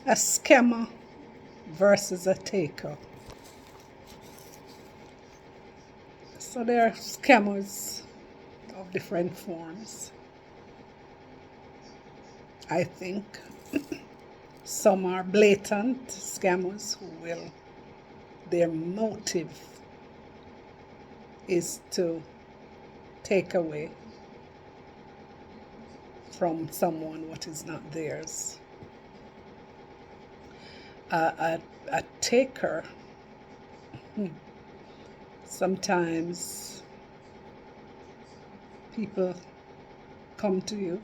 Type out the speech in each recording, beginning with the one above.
A scammer versus a taker. So there are scammers of different forms. I think some are blatant scammers who will, their motive is to take away from someone what is not theirs. A taker, sometimes people come to you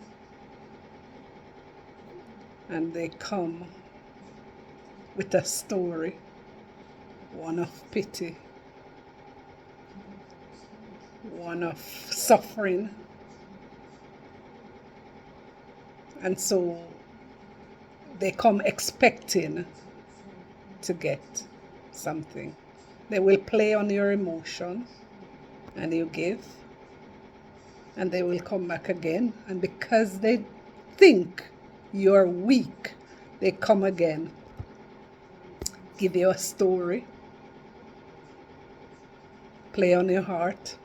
and they come with a story, one of pity, one of suffering. And so they come expecting to get something. They will play on your emotion and you give, and they will come back again. And because they think you're weak, they come again, give you a story, play on your heart.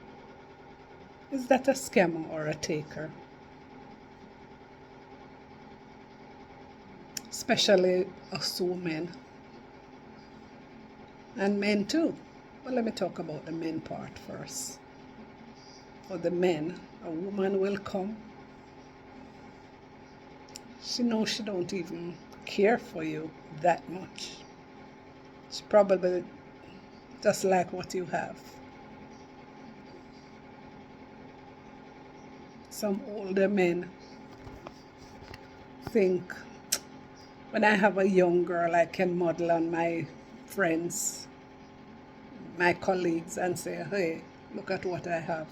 Is that a scammer or a taker? Especially us women. And men too. But let me talk about the men part first. For the men, a woman will come. She knows she don't even care for you that much. She probably just like what you have. Some older men think, when I have a young girl, I can model on my friends, my colleagues, and say, hey, look at what I have.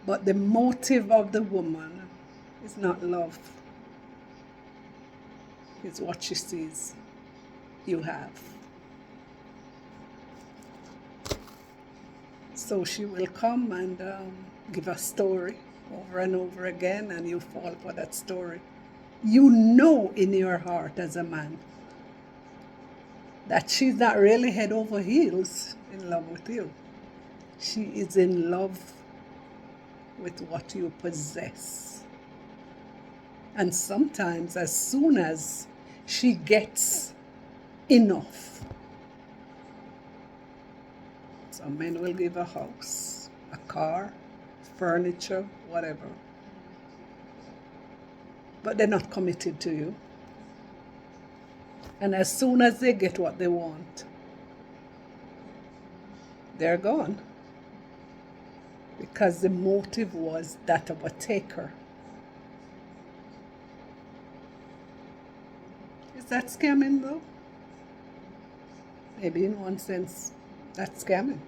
But the motive of the woman is not love. It's what she sees you have. So she will come and give a story over and over again, and you fall for that story. You know in your heart as a man that she's not really head over heels in love with you. She is in love with what you possess. And sometimes, as soon as she gets enough, some men will give a house, a car, furniture, whatever. But they're not committed to you. And as soon as they get what they want, they're gone. Because the motive was that of a taker. Is that scamming though? Maybe in one sense, that's scamming.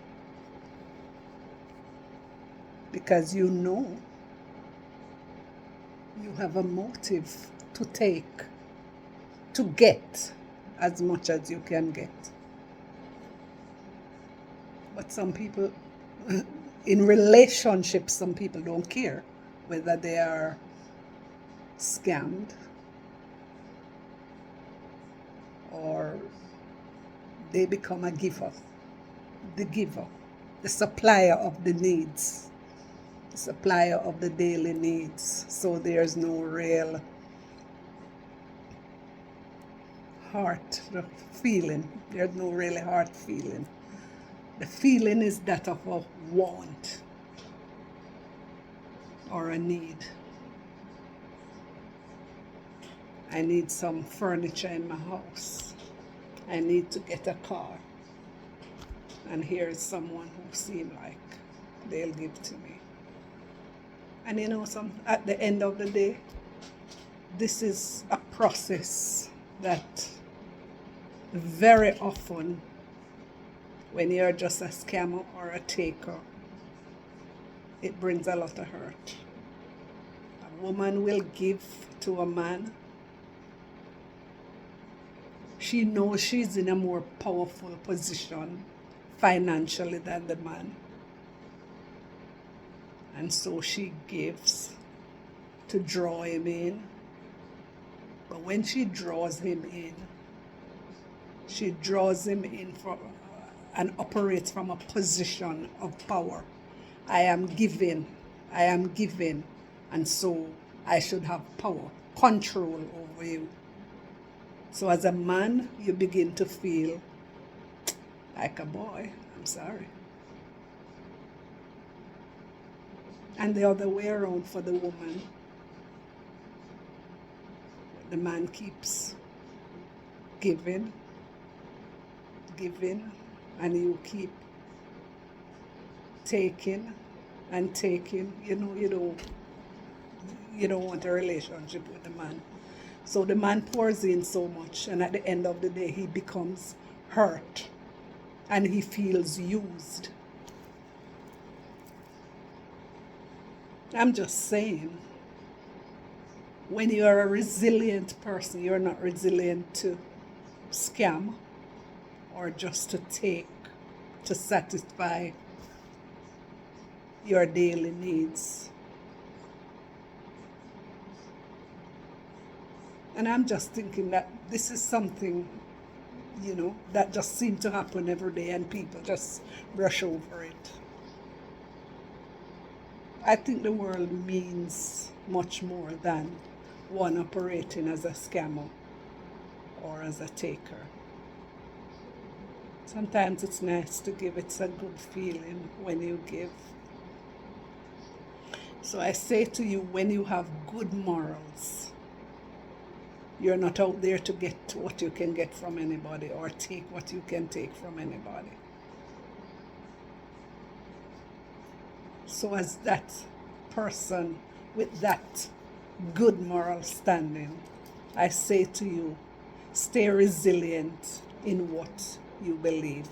Because you know you have a motive to take, to get as much as you can get. But some people, in relationships, some people don't care whether they are scammed or they become a giver, the supplier of the needs, the supplier of the daily needs. So there's no real heart feeling. There's no really heart feeling. The feeling is that of a want or a need. I need some furniture in my house. I need to get a car. And here is someone who seems like they'll give to me. And you know, at the end of the day, this is a process that very often, when you're just a scammer or a taker, it brings a lot of hurt. A woman will give to a man. She knows she's in a more powerful position financially than the man. And so she gives to draw him in. But when she draws him in, she draws him in for and operates from a position of power. I am given, and so I should have power, control over you. So as a man, you begin to feel like a boy. I'm sorry. And the other way around for the woman, the man keeps giving, and you keep taking and taking. You don't want a relationship with the man. So the man pours in so much, and at the end of the day, he becomes hurt and he feels used. I'm just saying, when you're a resilient person, you're not resilient to scam or just to take, to satisfy your daily needs. And I'm just thinking that this is something, that just seems to happen every day and people just brush over it. I think the world means much more than one operating as a scammer or as a taker. Sometimes it's nice to give. It's a good feeling when you give. So I say to you, when you have good morals, you're not out there to get what you can get from anybody or take what you can take from anybody. So as that person with that good moral standing, I say to you, stay resilient in what you believe.